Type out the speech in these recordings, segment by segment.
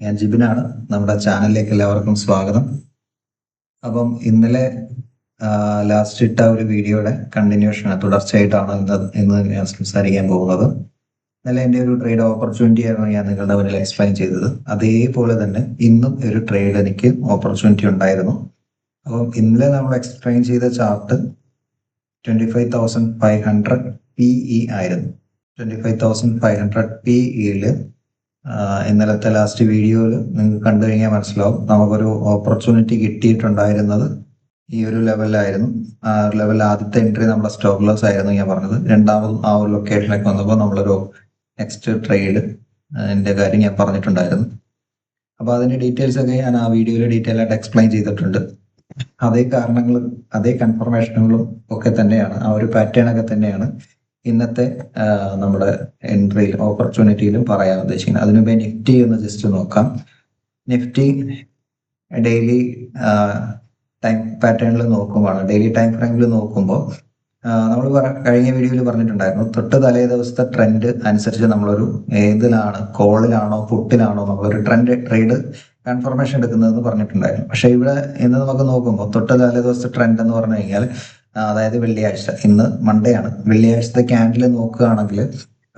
ഞാൻ ജിബിനാണ്. നമ്മുടെ ചാനലിലേക്ക് എല്ലാവർക്കും സ്വാഗതം. അപ്പം ഇന്നലെ ലാസ്റ്റ് ഇട്ട ഒരു വീഡിയോയുടെ കണ്ടിന്യൂഷൻ തുടർച്ചയായിട്ടാണ് ഇന്ന് ഞാൻ സംസാരിക്കാൻ പോകുന്നത്. ഇന്നലെ എൻ്റെ ഒരു ട്രേഡ് ഓപ്പർച്യൂണിറ്റി ആയിരുന്നു ഞാൻ നിങ്ങളുടെ മുന്നിൽ എക്സ്പ്ലെയിൻ ചെയ്തത്. അതേപോലെ തന്നെ ഇന്നും ഒരു ട്രേഡ് എനിക്ക് ഓപ്പർച്യൂണിറ്റി ഉണ്ടായിരുന്നു. അപ്പം ഇന്നലെ നമ്മൾ എക്സ്പ്ലെയിൻ ചെയ്ത ചാർട്ട് 25,500 PE ആയിരുന്നു. 25,500 PEയിൽ ഇന്നലത്തെ ലാസ്റ്റ് വീഡിയോയിൽ നിങ്ങൾക്ക് കണ്ടു കഴിഞ്ഞാൽ മനസ്സിലാവും നമുക്കൊരു ഓപ്പർച്യൂണിറ്റി കിട്ടിയിട്ടുണ്ടായിരുന്നത് ഈ ഒരു ലെവലിലായിരുന്നു. ആ ലെവലിൽ ആദ്യത്തെ എൻട്രി നമ്മുടെ സ്റ്റോപ്പ് ലോസ് ആയിരുന്നു ഞാൻ പറഞ്ഞത്. രണ്ടാമതും ആ ഒരു ലൊക്കേഷനിലേക്ക് വന്നപ്പോൾ നമ്മളൊരു നെക്സ്റ്റ് ട്രേഡ് എൻ്റെ കാര്യം ഞാൻ പറഞ്ഞിട്ടുണ്ടായിരുന്നു. അപ്പോൾ അതിൻ്റെ ഡീറ്റെയിൽസ് ഒക്കെ ഞാൻ ആ വീഡിയോയിൽ ഡീറ്റെയിൽ ആയിട്ട് എക്സ്പ്ലെയിൻ ചെയ്തിട്ടുണ്ട്. അതേ കാരണങ്ങളും അതേ കൺഫർമേഷനുകളും ഒക്കെ തന്നെയാണ്, ആ ഒരു പാറ്റേൺ ഒക്കെ തന്നെയാണ് ഇന്നത്തെ നമ്മുടെ എൻട്രിയിൽ ഓപ്പർച്യൂണിറ്റിയിലും പറയാൻ ഉദ്ദേശിക്കുന്നത്. അതിനുമുമ്പേ നിഫ്റ്റി ഒന്ന് ജസ്റ്റ് നോക്കാം. നിഫ്റ്റി ഡെയിലി ടൈം പാറ്റേണിൽ നോക്കുമ്പോൾ, ഡെയിലി ടൈം ഫ്രെയിമിൽ നോക്കുമ്പോൾ നമ്മൾ കഴിഞ്ഞ വീഡിയോയിൽ പറഞ്ഞിട്ടുണ്ടായിരുന്നു, തൊട്ട് തലേ ദിവസത്തെ ട്രെൻഡ് അനുസരിച്ച് നമ്മളൊരു ഏതിലാണ്, കോളിലാണോ പുട്ടിലാണോ നമ്മളൊരു ട്രേഡ് കൺഫർമേഷൻ എടുക്കുന്നതെന്ന് പറഞ്ഞിട്ടുണ്ടായിരുന്നു. പക്ഷെ ഇവിടെ ഇന്ന് നമുക്ക് നോക്കുമ്പോൾ തൊട്ട് തലേ ദിവസത്തെ ട്രെൻഡ് എന്ന് പറഞ്ഞു കഴിഞ്ഞാൽ, അതായത് വെള്ളിയാഴ്ച, ഇന്ന് മൺഡേ ആണ്, വെള്ളിയാഴ്ചത്തെ ക്യാൻഡിൽ നോക്കുകയാണെങ്കിൽ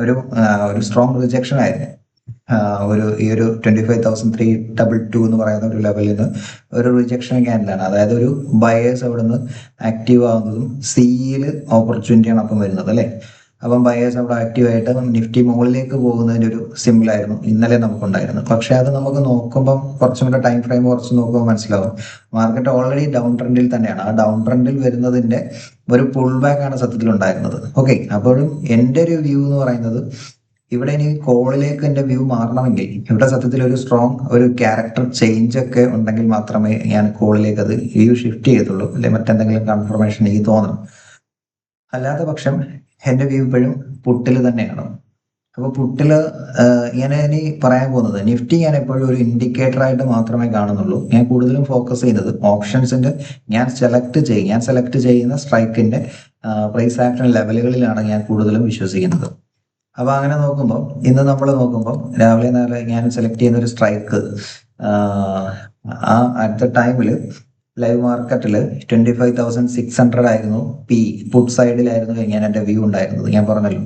ഒരു സ്ട്രോങ് റിജക്ഷൻ ആയിരുന്നു. ഈ ഒരു 25,322 എന്ന് പറയുന്ന ഒരു ലെവലിൽ നിന്ന് ഒരു റിജക്ഷൻ ക്യാൻഡിലാണ്. അതായത് ഒരു ബയേഴ്സ് അവിടെ നിന്ന് ആക്റ്റീവ് ആവുന്നതും സിയിൽ ഓപ്പർച്യൂണിറ്റിയാണ് അപ്പം വരുന്നത് അല്ലേ. അപ്പം ബയേഴ്സ് അവിടെ ആക്റ്റീവായിട്ട് നിഫ്റ്റി മുകളിലേക്ക് പോകുന്നതിൻ്റെ ഒരു സിമ്പിളായിരുന്നു ഇന്നലെ നമുക്കുണ്ടായിരുന്നത്. പക്ഷെ അത് നമുക്ക് നോക്കുമ്പം കുറച്ചും കൂടെ ടൈം ഫ്രെയിം കുറച്ച് നോക്കുമ്പോൾ മനസ്സിലാവും മാർക്കറ്റ് ഓൾറെഡി ഡൗൺ ട്രെൻഡിൽ തന്നെയാണ്. ആ ഡൗൺ ട്രെൻഡിൽ വരുന്നതിൻ്റെ ഒരു പുൾ ബാക്ക് ആണ് സത്യത്തിൽ ഉണ്ടായിരുന്നത്. ഓക്കെ, അപ്പോഴും എൻ്റെ ഒരു വ്യൂ എന്ന് പറയുന്നത്, ഇവിടെ ഇനി കോളിലേക്ക് എൻ്റെ വ്യൂ മാറണമെങ്കിൽ ഇവിടെ സത്യത്തിൽ ഒരു സ്ട്രോങ് ഒരു ക്യാരക്ടർ ചേഞ്ച് ഒക്കെ ഉണ്ടെങ്കിൽ മാത്രമേ ഞാൻ കോളിലേക്ക് അത് വ്യൂ ഷിഫ്റ്റ് ചെയ്യത്തുള്ളൂ, അല്ലെങ്കിൽ മറ്റെന്തെങ്കിലും കൺഫർമേഷൻ എനിക്ക് തോന്നണം. അല്ലാത്ത പക്ഷം എൻ്റെ വ്യൂ ഇപ്പോഴും പുട്ടിൽ തന്നെയാണ്. അപ്പോൾ പുട്ടിൽ ഞാൻ ഇനി പറയാൻ പോകുന്നത്, നിഫ്റ്റി ഞാൻ എപ്പോഴും ഒരു ഇൻഡിക്കേറ്റർ ആയിട്ട് മാത്രമേ കാണുന്നുള്ളൂ. ഞാൻ കൂടുതലും ഫോക്കസ് ചെയ്യുന്നത് ഓപ്ഷൻസിന്റെ ഞാൻ സെലക്ട് ചെയ്യുന്ന സ്ട്രൈക്കിന്റെ പ്രൈസ് ആക്ഷൻ ലെവലുകളിലാണ് ഞാൻ കൂടുതലും വിശ്വസിക്കുന്നത്. അപ്പൊ അങ്ങനെ നോക്കുമ്പോൾ ഇന്ന് നമ്മൾ നോക്കുമ്പോൾ രാവിലെ ഞാൻ സെലക്ട് ചെയ്യുന്ന ഒരു സ്ട്രൈക്ക് അറ്റ് ടൈമിൽ ലൈവ് മാർക്കറ്റിൽ 25,600 ആയിരുന്നു പുട്ട് സൈഡിലായിരുന്നു ഞാൻ എൻ്റെ വ്യൂ ഉണ്ടായിരുന്നത്, ഞാൻ പറഞ്ഞല്ലോ.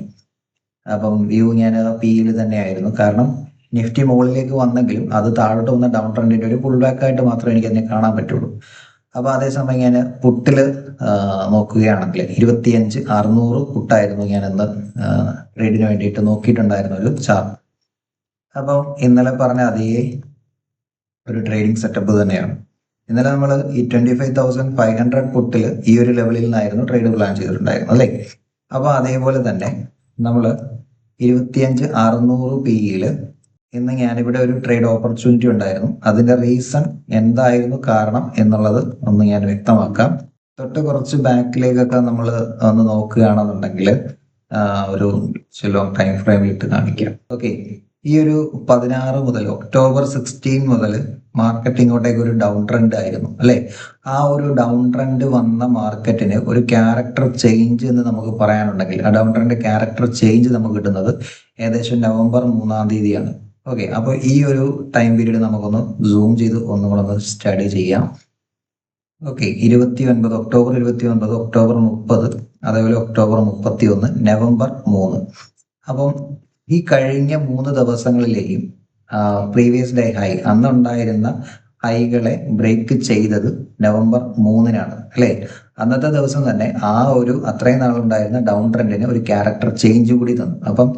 അപ്പം വ്യൂ ഞാൻ പിയിൽ തന്നെയായിരുന്നു. കാരണം നിഫ്റ്റി മുകളിലേക്ക് വന്നെങ്കിലും അത് താഴോട്ട് വന്ന ഡൗൺ ട്രെൻഡിന്റെ ഒരു പുൾ ബാക്ക് ആയിട്ട് മാത്രമേ എനിക്ക് അതിനെ കാണാൻ പറ്റുള്ളൂ. അപ്പോൾ അതേസമയം ഞാൻ പുട്ടിൽ നോക്കുകയാണെങ്കിൽ 25,600 പുട്ടായിരുന്നു ഞാൻ ഇന്ന് ട്രേഡിന് വേണ്ടിയിട്ട് നോക്കിയിട്ടുണ്ടായിരുന്ന ഒരു ചാർട്ട്. അപ്പം ഇന്നലെ പറഞ്ഞ അതേ ഒരു ട്രേഡിംഗ് സെറ്റപ്പ് തന്നെയാണ്. ഇന്നലെ നമ്മൾ ഈ 25,500 പുട്ടിൽ ഈ ഒരു ലെവലിൽ നിന്നായിരുന്നു ട്രേഡ് പ്ലാൻ ചെയ്തിട്ടുണ്ടായിരുന്നു അല്ലേ. അപ്പോൾ അതേപോലെ തന്നെ നമ്മൾ 25,600 PEയിൽ ഇന്ന് ഞാനിവിടെ ഒരു ട്രേഡ് ഓപ്പർച്യൂണിറ്റി ഉണ്ടായിരുന്നു. അതിന്റെ റീസൺ എന്തായിരുന്നു, കാരണം എന്നുള്ളത് ഒന്ന് ഞാൻ വ്യക്തമാക്കാം. തൊട്ട് കുറച്ച് ബാക്കിലേക്കൊക്കെ നമ്മൾ ഒന്ന് നോക്കുകയാണെന്നുണ്ടെങ്കിൽ ഒരു ലോങ് ടൈം ഫ്രെയിമിൽ ഇട്ട് കാണിക്കാം. ഓക്കെ, ഈ ഒരു 16 മുതൽ ഒക്ടോബർ 16 മുതൽ മാർക്കറ്റ് ഇങ്ങോട്ടേക്ക് ഒരു ഡൗൺ ട്രെൻഡ് ആയിരുന്നു അല്ലെ. ആ ഒരു ഡൗൺ ട്രെൻഡ് വന്ന മാർക്കറ്റിന് ഒരു ക്യാരക്ടർ ചേഞ്ച് എന്ന് നമുക്ക് പറയാനുണ്ടെങ്കിൽ, ആ ഡൗൺ ട്രെൻഡ് ക്യാരക്ടർ ചേഞ്ച് നമുക്ക് കിട്ടുന്നത് ഏകദേശം നവംബർ 3-ം തീയതിയാണ്. ഓക്കെ, അപ്പോൾ ഈ ഒരു ടൈം പീരീഡ് നമുക്കൊന്ന് സൂം ചെയ്ത് ഒന്നുകൂടെ സ്റ്റഡി ചെയ്യാം. ഓക്കെ, ഒക്ടോബർ 29, ഒക്ടോബർ 30, അതേപോലെ ഒക്ടോബർ 31, നവംബർ 3. അപ്പം ഈ കഴിഞ്ഞ 3 ദിവസങ്ങളിലെയും പ്രീവിയസ് ഡേ ഹൈ, അന്നുണ്ടായിരുന്ന ഹൈകളെ ബ്രേക്ക് ചെയ്തത് നവംബർ 3-നാണ് അല്ലേ. അന്നത്തെ ദിവസം തന്നെ ആ ഒരു അത്രയും നാളുണ്ടായിരുന്ന ഡൗൺ ട്രെൻഡിന് ഒരു ക്യാരക്ടർ ചേഞ്ച് കൂടി തന്നു. അപ്പം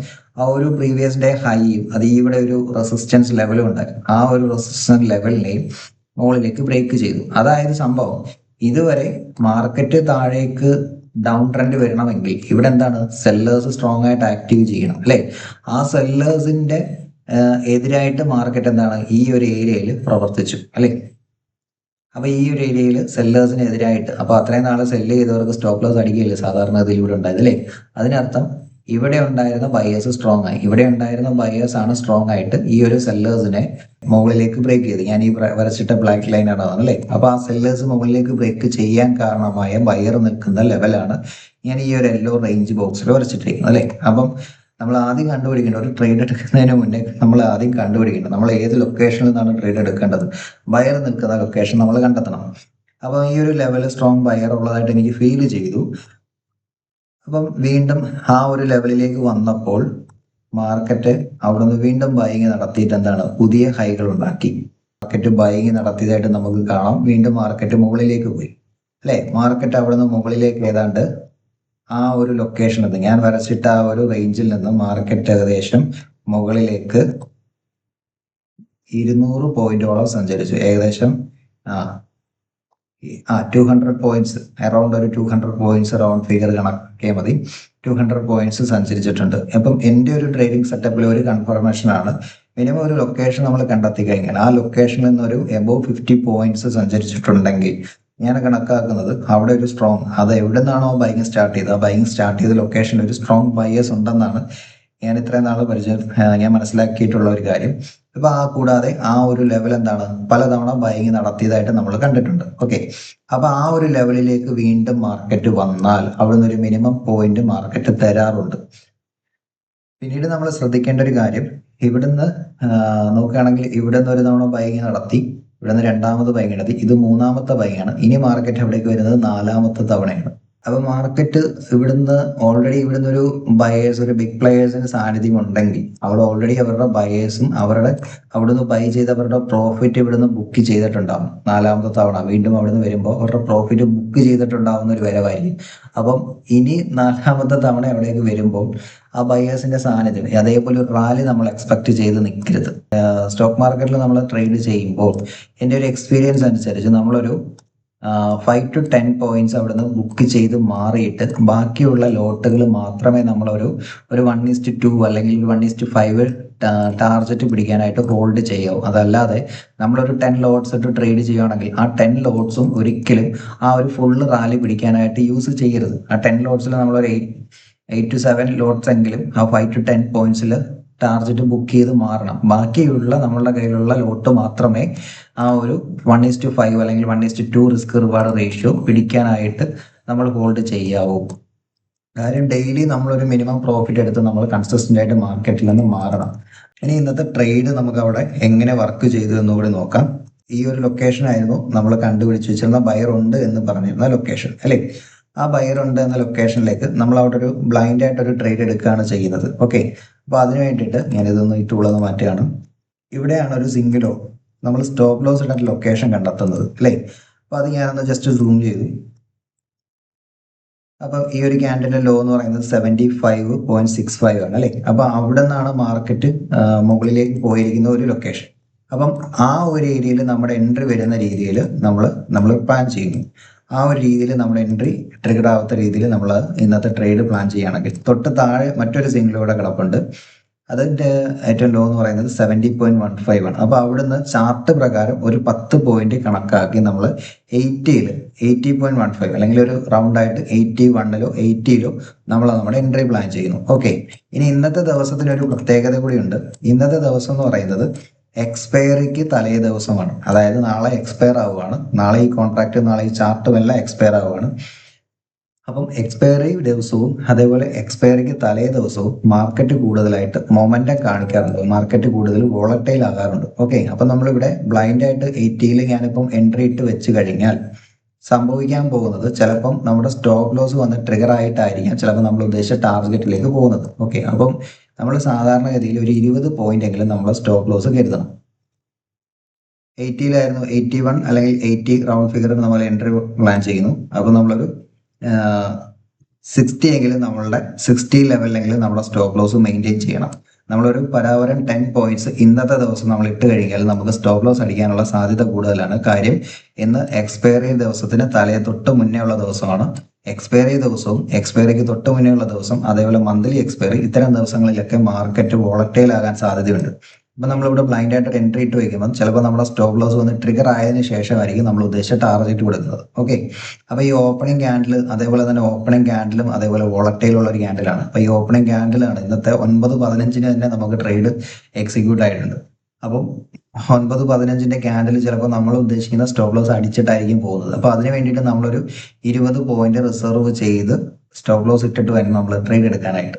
ആ ഒരു പ്രീവിയസ് ഡേ ഹൈയും അത് ഇവിടെ ഒരു റെസിസ്റ്റൻസ് ലെവലും ഉണ്ടായിരുന്നു. ആ ഒരു റെസിസ്റ്റൻസ് ലെവലിനെയും മുകളിലേക്ക് ബ്രേക്ക് ചെയ്തു. അതായത് സംഭവം ഇതുവരെ മാർക്കറ്റ് താഴേക്ക് ഡൗൺ ട്രെൻഡ് വരണമെങ്കിൽ ഇവിടെ എന്താണ്, സെല്ലേഴ്സ് സ്ട്രോങ് ആയിട്ട് ആക്റ്റീവ് ചെയ്യണം അല്ലെ. ആ സെല്ലേഴ്സിന്റെ എതിരായിട്ട് മാർക്കറ്റ് എന്താണ് ഈ ഒരു ഏരിയയിൽ പ്രവർത്തിച്ചു അല്ലെ. അപ്പൊ ഈ ഒരു ഏരിയയിൽ സെല്ലേഴ്സിന് എതിരായിട്ട്, അപ്പൊ അത്രയും നാളെ സെല്ല് ചെയ്തവർക്ക് സ്റ്റോപ്പ് ലോസ് അടിക്കുകയില്ല സാധാരണ ഇതിലൂടെ ഉണ്ടായത് അല്ലെ. അതിനർത്ഥം ഇവിടെ ഉണ്ടായിരുന്ന ബയേഴ്സ് സ്ട്രോങ് ആയി, ഇവിടെ ഉണ്ടായിരുന്ന ബയേഴ്സ് ആണ് സ്ട്രോങ് ആയിട്ട് ഈ ഒരു സെല്ലേഴ്സിനെ മുകളിലേക്ക് ബ്രേക്ക് ചെയ്ത്, ഞാൻ ഈ വരച്ചിട്ട ബ്ലാക്ക് ലൈൻ ആണ് അല്ലേ. അപ്പൊ ആ സെല്ലേഴ്സ് മുകളിലേക്ക് ബ്രേക്ക് ചെയ്യാൻ കാരണമായ ബയർ നിൽക്കുന്ന ലെവലാണ് ഞാൻ ഈ ഒരു യെല്ലോ റേഞ്ച് ബോക്സിൽ വരച്ചിട്ടിരിക്കുന്നത് അല്ലേ. അപ്പം നമ്മൾ ആദ്യം കണ്ടുപിടിക്കേണ്ടത്, ഒരു ട്രേഡ് എടുക്കുന്നതിന് മുന്നേ നമ്മൾ ആദ്യം കണ്ടുപിടിക്കേണ്ടത് നമ്മൾ ഏത് ലൊക്കേഷനിൽ നിന്നാണ് ട്രേഡ് എടുക്കേണ്ടത്. ബയർ നിൽക്കുന്ന ലൊക്കേഷൻ നമ്മൾ കണ്ടെത്തണം. അപ്പം ഈ ഒരു ലെവൽ സ്ട്രോങ് ബയർ ഉള്ളതായിട്ട് എനിക്ക് ഫീൽ ചെയ്തു. അപ്പം വീണ്ടും ആ ഒരു ലെവലിലേക്ക് വന്നപ്പോൾ മാർക്കറ്റ് അവിടെ നിന്ന് വീണ്ടും ബൈങ് നടത്തിയിട്ട് എന്താണ്, പുതിയ ഹൈകൾ ഉണ്ടാക്കി. മാർക്കറ്റ് ബൈങ് നടത്തിയതായിട്ട് നമുക്ക് കാണാം. വീണ്ടും മാർക്കറ്റ് മുകളിലേക്ക് പോയി അല്ലെ. മാർക്കറ്റ് അവിടെ നിന്ന് മുകളിലേക്ക് ഏതാണ്ട് ആ ഒരു ലൊക്കേഷനിൽ നിന്ന്, ഞാൻ വരച്ചിട്ട ആ ഒരു റേഞ്ചിൽ നിന്ന് മാർക്കറ്റ് ഏകദേശം മുകളിലേക്ക് 200 പോയിന്റോളം സഞ്ചരിച്ചു. ഏകദേശം 200 പോയിന്റ്സ്, അറൗണ്ട് ഒരു 200 പോയിന്റ്സ് റൗണ്ട് ഫിഗർ കണക്കാക്കിയാൽ മതി. 200 പോയിന്റ്സ് സഞ്ചരിച്ചിട്ടുണ്ട്. അപ്പം എൻ്റെ ഒരു ട്രേഡിംഗ് സെറ്റപ്പിൽ ഒരു കൺഫർമേഷൻ ആണ്, മിനിമം ഒരു ലൊക്കേഷൻ നമ്മൾ കണ്ടെത്തി കഴിഞ്ഞാൽ ആ ലൊക്കേഷനിൽ നിന്ന് ഒരു എബോവ് 50 പോയിന്റ്സ് സഞ്ചരിച്ചിട്ടുണ്ടെങ്കിൽ ഞാൻ കണക്കാക്കുന്നത് അവിടെ ഒരു സ്ട്രോങ്, അത് എവിടെ നിന്നാണോ ബൈങ് സ്റ്റാർട്ട് ചെയ്തത്, ആ ബൈങ് സ്റ്റാർട്ട് ചെയ്ത ലൊക്കേഷനിൽ ഒരു സ്ട്രോങ് ബയേഴ്സ് ഉണ്ടെന്നാണ് ഞാൻ ഇത്രയും നാൾ ഞാൻ മനസ്സിലാക്കിയിട്ടുള്ള ഒരു കാര്യം. അപ്പൊ കൂടാതെ ആ ഒരു ലെവൽ എന്താണ്, പലതവണ ബൈങ് നടത്തിയതായിട്ട് നമ്മൾ കണ്ടിട്ടുണ്ട്. ഓക്കെ, അപ്പൊ ആ ഒരു ലെവലിലേക്ക് വീണ്ടും മാർക്കറ്റ് വന്നാൽ അവിടുന്ന് ഒരു മിനിമം പോയിന്റ് മാർക്കറ്റ് തരാറുണ്ട്. പിന്നീട് നമ്മൾ ശ്രദ്ധിക്കേണ്ട ഒരു കാര്യം, ഇവിടുന്ന് നോക്കുകയാണെങ്കിൽ ഇവിടുന്ന് ഒരു തവണ ബൈങ് നടത്തി, ഇവിടുന്ന് രണ്ടാമത് ബൈങ് നടത്തി, ഇത് മൂന്നാമത്തെ ബൈങ്ങാണ്. ഇനി മാർക്കറ്റ് എവിടേക്ക് വരുന്നത് 4ാമത്തെ തവണയാണ്. അപ്പൊ മാർക്കറ്റ് ഇവിടുന്ന് ഓൾറെഡി ഇവിടുന്ന് ഒരു ബയേഴ്സ്, ഒരു ബിഗ് പ്ലെയേഴ്സിന്റെ സാന്നിധ്യം ഉണ്ടെങ്കിൽ അവിടെ ഓൾറെഡി അവരുടെ ബയേഴ്സും അവിടുന്ന് ബൈ ചെയ്തവരുടെ പ്രോഫിറ്റ് ഇവിടുന്ന് ബുക്ക് ചെയ്തിട്ടുണ്ടാവും. 4ാമത്തെ തവണ വീണ്ടും അവിടുന്ന് വരുമ്പോൾ അവരുടെ പ്രോഫിറ്റ് ബുക്ക് ചെയ്തിട്ടുണ്ടാവുന്ന ഒരു വരവായിരിക്കും. അപ്പം ഇനി 4ാമത്തെ തവണ എവിടേക്ക് വരുമ്പോൾ ആ ബയേഴ്സിന്റെ സാന്നിധ്യം, അതേപോലെ ഒരു റാലി നമ്മൾ എക്സ്പെക്ട് ചെയ്ത് നിൽക്കരുത്. സ്റ്റോക്ക് മാർക്കറ്റിൽ നമ്മൾ ട്രേഡ് ചെയ്യുമ്പോൾ എൻ്റെ ഒരു എക്സ്പീരിയൻസ് അനുസരിച്ച് നമ്മളൊരു 5 to 10 പോയിന്റ്സ് അവിടുന്ന് ബുക്ക് ചെയ്ത് മാറിയിട്ട് ബാക്കിയുള്ള ലോട്ടുകൾ മാത്രമേ നമ്മളൊരു 1:2 അല്ലെങ്കിൽ 1:5 ടാർജറ്റ് പിടിക്കാനായിട്ട് ഹോൾഡ് ചെയ്യാവൂ. അതല്ലാതെ നമ്മളൊരു 10 ലോട്ട്സ് ഇട്ട് ട്രേഡ് ചെയ്യുകയാണെങ്കിൽ ആ 10 ലോട്ട്സും ഒരിക്കലും ആ ഒരു ഫുള്ള് റാലി പിടിക്കാനായിട്ട് യൂസ് ചെയ്യരുത്. ആ 10 ലോട്ട്സിൽ നമ്മളൊരു 8 to 7 ലോട്ട്സ് എങ്കിലും ആ 5 to 10 പോയിന്റ്സിൽ ടാർജറ്റ് ബുക്ക് ചെയ്ത് മാറണം. ബാക്കിയുള്ള നമ്മളുടെ കയ്യിലുള്ള ലോട്ട് മാത്രമേ ആ ഒരു 1:5 അല്ലെങ്കിൽ 1:2 റിസ്ക് റിവാർഡ് റേഷ്യോ പിടിക്കാനായിട്ട് നമ്മൾ ഹോൾഡ് ചെയ്യാവൂ. കാര്യം ഡെയിലി നമ്മളൊരു മിനിമം പ്രോഫിറ്റ് എടുത്ത് നമ്മൾ കൺസിസ്റ്റന്റ് ആയിട്ട് മാർക്കറ്റിൽ നിന്ന് മാറണം. ഇനി ഇന്നത്തെ ട്രേഡ് നമുക്ക് അവിടെ എങ്ങനെ വർക്ക് ചെയ്തു എന്നുകൂടി നോക്കാം. ഈ ഒരു ലൊക്കേഷൻ ആയിരുന്നു നമ്മൾ കണ്ടുപിടിച്ച് വെച്ചിരുന്ന ബയർ ഉണ്ട് എന്ന് പറഞ്ഞിരുന്ന ലൊക്കേഷൻ അല്ലേ. ആ ബയർ ഉണ്ട് എന്ന ലൊക്കേഷനിലേക്ക് നമ്മൾ അവിടെ ഒരു ബ്ലൈൻഡ് ആയിട്ട് ഒരു ട്രേഡ് എടുക്കുകയാണ് ചെയ്യുന്നത്. ഓക്കെ, അപ്പൊ അതിന് വേണ്ടിയിട്ട് ഞാൻ ഇതൊന്ന് ഈ ടൂളൊന്ന് മാറ്റുകയാണ്. ഇവിടെയാണ് ഒരു സിംഗിളോ നമ്മൾ സ്റ്റോപ്പ് ലോസ് ഇടുന്ന ലൊക്കേഷൻ കണ്ടെത്തുന്നത് അല്ലേ. അപ്പൊ അത് ഞാനൊന്ന് ജസ്റ്റ് സൂം ചെയ്തു. അപ്പം ഈ ഒരു ക്യാൻഡിലിന്റെ ലോ എന്ന് പറയുന്നത് 75.65 ആണ് അല്ലേ. അപ്പൊ അവിടെ നിന്നാണ് മാർക്കറ്റ് മുകളിലേക്ക് പോയിരിക്കുന്ന ഒരു ലൊക്കേഷൻ. അപ്പം ആ ഒരു ഏരിയയിൽ നമ്മുടെ എൻട്രി വരുന്ന രീതിയിൽ നമ്മൾ പ്ലാൻ ചെയ്യുന്നു. ആ ഒരു രീതിയിൽ നമ്മൾ എൻട്രി ട്രിഗർ ആവാത്ത രീതിയിൽ നമ്മൾ ഇന്നത്തെ ട്രേഡ് പ്ലാൻ ചെയ്യുകയാണെങ്കിൽ, തൊട്ട് താഴെ മറ്റൊരു സിംഗിളൂടെ കിടപ്പുണ്ട്. അതിന്റെ ഏറ്റവും ലോ എന്ന് പറയുന്നത് 70.15 ആണ്. അപ്പൊ അവിടുന്ന് ചാർട്ട് പ്രകാരം ഒരു 10 പോയിന്റ് കണക്കാക്കി നമ്മൾ 80.15 അല്ലെങ്കിൽ ഒരു റൗണ്ട് ആയിട്ട് 81ലോ 80ലോ നമ്മൾ നമ്മുടെ എൻട്രി പ്ലാൻ ചെയ്യുന്നു. ഓക്കെ, ഇനി ഇന്നത്തെ ദിവസത്തിന് ഒരു പ്രത്യേകത കൂടിയുണ്ട്. ഇന്നത്തെ ദിവസം എന്ന് പറയുന്നത് എക്സ്പയറിക്ക് തലേ ദിവസമാണ്. അതായത് നാളെ എക്സ്പയർ ആവുകയാണ്. നാളെ ഈ കോൺട്രാക്ട്, നാളെ ഈ ചാർട്ടും എല്ലാം എക്സ്പയർ ആവുകയാണ്. അപ്പം എക്സ്പയറി ദിവസവും അതേപോലെ എക്സ്പയറിക്ക് തലേ ദിവസവും മാർക്കറ്റ് കൂടുതലായിട്ട് മൊമെന്റം കാണിക്കാറുണ്ട്. മാർക്കറ്റ് കൂടുതൽ വോളറ്റൈൽ ആകാറുണ്ട്. ഓക്കെ, അപ്പം നമ്മളിവിടെ ബ്ലൈൻഡ് ആയിട്ട് 80ൽ ഞാനിപ്പം എൻട്രി ഇട്ട് വെച്ച് കഴിഞ്ഞാൽ സംഭവിക്കാൻ പോകുന്നത്, ചിലപ്പം നമ്മുടെ സ്റ്റോപ്പ് ലോസ് വന്ന് ട്രിഗർ ആയിട്ടായിരിക്കാം ചിലപ്പോൾ നമ്മൾ ഉദ്ദേശിച്ച ടാർഗറ്റിലേക്ക് പോകുന്നത്. ഓക്കെ, അപ്പം നമ്മൾ സാധാരണഗതിയിൽ ഒരു 20 പോയിന്റ് എങ്കിലും നമ്മൾ സ്റ്റോപ്പ് ലോസ് കരുതണം. 80ലായിരുന്നു, 81 അല്ലെങ്കിൽ 80 റൗണ്ട് ഫിഗർ നമ്മൾ എൻട്രി പ്ലാൻ ചെയ്യുന്നു. അപ്പോൾ നമ്മളൊരു 60 എങ്കിലും നമ്മളുടെ 60 ലെവലിലെങ്കിലും നമ്മുടെ സ്റ്റോപ്പ് ലോസ് മെയിൻറ്റെയിൻ ചെയ്യണം. നമ്മളൊരു പരാവരം 10 പോയിന്റ്സ് ഇന്നത്തെ ദിവസം നമ്മൾ ഇട്ട് കഴിഞ്ഞാൽ നമുക്ക് സ്റ്റോപ്പ് ലോസ് അടിക്കാനുള്ള സാധ്യത കൂടുതലാണ്. കാര്യം ഇന്ന് എക്സ്പയറി ദിവസത്തിന് തൊട്ട് മുന്നേ ഉള്ള ദിവസമാണ്. എക്സ്പയറി ദിവസവും എക്സ്പയറിക്ക് തൊട്ട് മുന്നേ ഉള്ള ദിവസം, അതേപോലെ മന്ത്ലി എക്സ്പയറി, ഇത്തരം ദിവസങ്ങളിലൊക്കെ മാർക്കറ്റ് വോളറ്റൈൽ ആകാൻ സാധ്യതയുണ്ട്. അപ്പൊ നമ്മളിവിടെ ബ്ലൈൻഡ് ആയിട്ട് എൻട്രി ഇട്ട് വയ്ക്കുമ്പോൾ ചിലപ്പോൾ നമ്മുടെ സ്റ്റോപ്പ് ലോസ് വന്ന് ട്രിഗർ ആയതിനു ശേഷമായിരിക്കും നമ്മൾ ഉദ്ദേശിച്ച ടാർഗറ്റ് കൊടുക്കുന്നത്. ഓക്കെ, അപ്പൊ ഈ ഓപ്പണിംഗ് ക്യാൻഡിൽ, അതേപോലെ തന്നെ ഓപ്പണിംഗ് ക്യാൻഡിലും അതേപോലെ വോളറ്റൈൽ ഉള്ള ഒരു ക്യാൻഡിലാണ്. അപ്പൊ ഈ ഓപ്പണിംഗ് ക്യാൻഡിലാണ് ഇന്നത്തെ 9:15 തന്നെ നമുക്ക് ട്രേഡ് എക്സിക്യൂട്ട് ആയിട്ടുണ്ട്. അപ്പം 9:15 ക്യാൻഡിൽ ചിലപ്പോൾ നമ്മൾ ഉദ്ദേശിക്കുന്ന സ്റ്റോപ്പ് ലോസ് അടിച്ചിട്ടായിരിക്കും പോകുന്നത്. അപ്പൊ അതിന് വേണ്ടിയിട്ട് നമ്മളൊരു 20 പോയിന്റ് റിസർവ് ചെയ്ത് സ്റ്റോപ്പ് ലോസ് ഇട്ടിട്ട് വരും നമ്മൾ ട്രേഡ് എടുക്കാനായിട്ട്.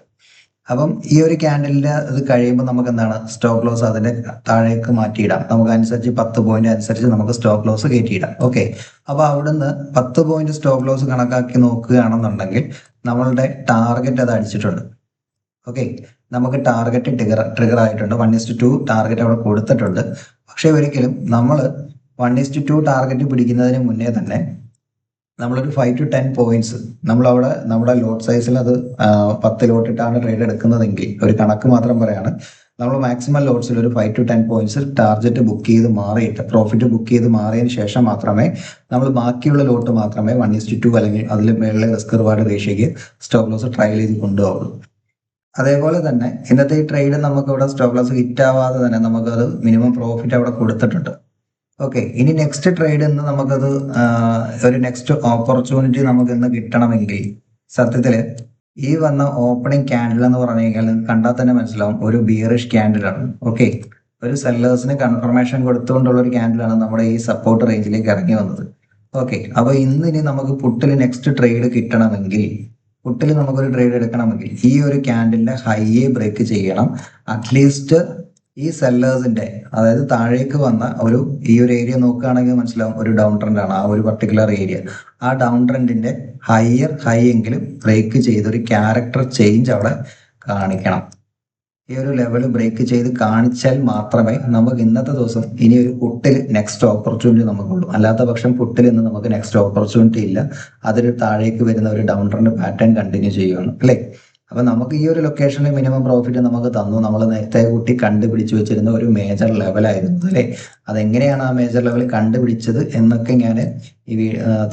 അപ്പം ഈ ഒരു ക്യാൻഡലിന്റെ ഇത് കഴിയുമ്പോൾ നമുക്ക് എന്താണ് സ്റ്റോപ്പ് ലോസ് അതിന്റെ താഴേക്ക് മാറ്റിയിടാം. നമുക്ക് അനുസരിച്ച് 10 പോയിന്റ് അനുസരിച്ച് നമുക്ക് സ്റ്റോപ്പ് ലോസ് കയറ്റിയിടാം. ഓക്കെ, അപ്പൊ അവിടുന്ന് 10 പോയിന്റ് സ്റ്റോപ്പ് ലോസ് കണക്കാക്കി നോക്കുകയാണെന്നുണ്ടെങ്കിൽ നമ്മളുടെ ടാർഗറ്റ് അത് അടിച്ചിട്ടുണ്ട്. ഓക്കെ, നമുക്ക് ടാർഗറ്റ് ട്രിഗർ ആയിട്ടുണ്ട്. 1:2 ടാർഗറ്റ് അവിടെ കൊടുത്തിട്ടുണ്ട്. പക്ഷെ ഒരിക്കലും നമ്മൾ 1:2 ടാർഗറ്റ് പിടിക്കുന്നതിന് മുന്നേ തന്നെ നമ്മളൊരു 5 to 10 പോയിന്റ്സ് നമ്മളവിടെ നമ്മുടെ ലോട്ട് സൈസിൽ അത് 10 ലോട്ടിട്ടാണ് ട്രേഡ് എടുക്കുന്നതെങ്കിൽ, ഒരു കണക്ക് മാത്രം പറയാണ്, നമ്മൾ മാക്സിമം ലോട്ട്സിൽ ഒരു 5 to 10 പോയിന്റ്സ് ടാർഗറ്റ് ബുക്ക് ചെയ്ത് മാറിയിട്ട് പ്രോഫിറ്റ് ബുക്ക് ചെയ്ത് മാറിയതിന് ശേഷം മാത്രമേ നമ്മൾ ബാക്കിയുള്ള ലോട്ട് മാത്രമേ 1:2 അല്ലെങ്കിൽ അതിൽ മേളിലെ റിസ്ക് റിവാർഡ് റേഷ്യോയ്ക്ക് സ്റ്റോപ്പ് ലോസ് ട്രയൽ ചെയ്ത് കൊണ്ടുപോകുള്ളൂ. അതേപോലെ തന്നെ ഇന്നത്തെ ഈ ട്രേഡ് നമുക്ക് ഇവിടെ സ്റ്റോപ്പ് ലോസ് ഹിറ്റ് ആവാതെ തന്നെ നമുക്കത് മിനിമം പ്രോഫിറ്റ് അവിടെ കൊടുത്തിട്ടുണ്ട്. ഓക്കെ, ഇനി നെക്സ്റ്റ് ട്രേഡ് എന്ന് നമുക്കത് ഒരു നെക്സ്റ്റ് ഓപ്പർച്യൂണിറ്റി നമുക്ക് ഇന്ന് കിട്ടണമെങ്കിൽ സത്യത്തില് ഈ വന്ന ഓപ്പണിംഗ് ക്യാൻഡിൽ എന്ന് പറഞ്ഞു കഴിഞ്ഞാൽ കണ്ടാൽ തന്നെ മനസ്സിലാവും ഒരു ബിയറിഷ് ക്യാൻഡിലാണ്. ഓക്കെ, ഒരു സെല്ലേഴ്സിന് കൺഫർമേഷൻ കൊടുത്തുകൊണ്ടുള്ള ഒരു ക്യാൻഡിലാണ് നമ്മുടെ ഈ സപ്പോർട്ട് റേഞ്ചിലേക്ക് ഇറങ്ങി വന്നത്. ഓക്കെ, അപ്പൊ ഇനി നമുക്ക് പുട്ടിൽ നെക്സ്റ്റ് ട്രേഡ് കിട്ടണമെങ്കിൽ, പുട്ടിൽ നമുക്കൊരു ട്രേഡ് എടുക്കണമെങ്കിൽ ഈ ഒരു ക്യാൻഡിലിന്റെ ഹൈയെ ബ്രേക്ക് ചെയ്യണം. അറ്റ്ലീസ്റ്റ് ഈ സെല്ലേഴ്സിന്റെ, അതായത് താഴേക്ക് വന്ന ഈ ഒരു ഏരിയ നോക്കുകയാണെങ്കിൽ മനസ്സിലാവും ഒരു ഡൗൺ ട്രെൻഡ് ആണ് ആ ഒരു പർട്ടിക്കുലർ ഏരിയ. ആ ഡൗൺ ട്രെൻഡിന്റെ ഹൈ എങ്കിലും ബ്രേക്ക് ചെയ്ത് ഒരു ക്യാരക്ടർ ചേഞ്ച് അവിടെ കാണിക്കണം. ഈ ഒരു ലെവൽ ബ്രേക്ക് ചെയ്ത് കാണിച്ചാൽ മാത്രമേ നമുക്ക് ഇന്നത്തെ ദിവസം ഇനി ഒരു പുട്ടിൽ നെക്സ്റ്റ് ഓപ്പർച്യൂണിറ്റി നമുക്കുള്ളൂ. അല്ലാത്ത പക്ഷം പുട്ടിൽ ഇന്ന് നമുക്ക് നെക്സ്റ്റ് ഓപ്പർച്യൂണിറ്റി ഇല്ല. അതിൽ താഴേക്ക് വരുന്ന ഒരു ഡൗൺ ട്രെൻഡ് പാറ്റേൺ കണ്ടിന്യൂ ചെയ്യുകയാണ് അല്ലേ. അപ്പൊ നമുക്ക് ഈ ഒരു ലൊക്കേഷനിൽ മിനിമം പ്രോഫിറ്റ് നമുക്ക് തന്നു. നമ്മൾ നേരത്തെ കൂട്ടി കണ്ടുപിടിച്ച് വെച്ചിരുന്ന ഒരു മേജർ ലെവലായിരുന്നു അല്ലേ. അതെങ്ങനെയാണ് ആ മേജർ ലെവൽ കണ്ടുപിടിച്ചത് എന്നൊക്കെ ഞാൻ ഈ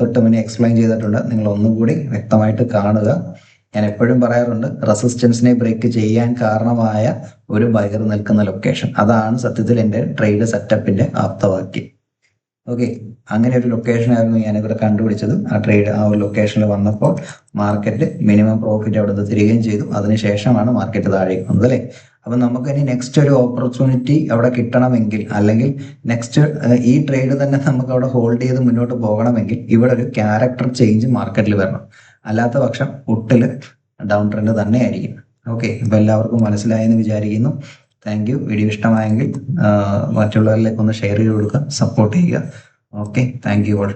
തൊട്ട് മുന്നേ എക്സ്പ്ലെയിൻ ചെയ്തിട്ടുണ്ട്. നിങ്ങൾ ഒന്നും കൂടി വ്യക്തമായിട്ട് കാണുക. ഞാൻ എപ്പോഴും പറയാറുണ്ട്, റെസിസ്റ്റൻസിനെ ബ്രേക്ക് ചെയ്യാൻ കാരണമായ ഒരു ബയർ നിൽക്കുന്ന ലൊക്കേഷൻ, അതാണ് സത്യത്തിൽ എൻ്റെ ട്രേഡ് സെറ്റപ്പിന്റെ ആപ്തവാക്യം. ഓക്കെ, അങ്ങനെ ഒരു ലൊക്കേഷൻ ആയിരുന്നു ഞാനിവിടെ കണ്ടുപിടിച്ചത്. ആ ഒരു ലൊക്കേഷനിൽ വന്നപ്പോൾ മാർക്കറ്റ് മിനിമം പ്രോഫിറ്റ് അവിടെ നിന്ന് തരികയും ചെയ്തു. അതിനുശേഷമാണ് മാർക്കറ്റ് താഴേക്ക് വന്നത് അല്ലേ. അപ്പൊ നമുക്ക് ഇനി നെക്സ്റ്റ് ഒരു ഓപ്പർച്യൂണിറ്റി അവിടെ കിട്ടണമെങ്കിൽ, അല്ലെങ്കിൽ നെക്സ്റ്റ് ഈ ട്രേഡ് തന്നെ നമുക്ക് അവിടെ ഹോൾഡ് ചെയ്ത് മുന്നോട്ട് പോകണമെങ്കിൽ ഇവിടെ ഒരു ക്യാരക്ടർ ചേഞ്ച് മാർക്കറ്റിൽ വരണം. അല്ലാത്ത പക്ഷം പുട്ടില് ഡൗൺ ട്രെൻഡ് തന്നെ ആയിരിക്കും. ഓക്കെ, അപ്പൊ എല്ലാവർക്കും മനസ്സിലായെന്ന് വിചാരിക്കുന്നു. Thank you. വീഡിയോ ഇഷ്ടമായെങ്കിൽ മറ്റുള്ളവരിലേക്ക് ഒന്ന് ഷെയർ ചെയ്ത് കൊടുക്കുക, സപ്പോർട്ട് ചെയ്യുക. Okay, thank you all.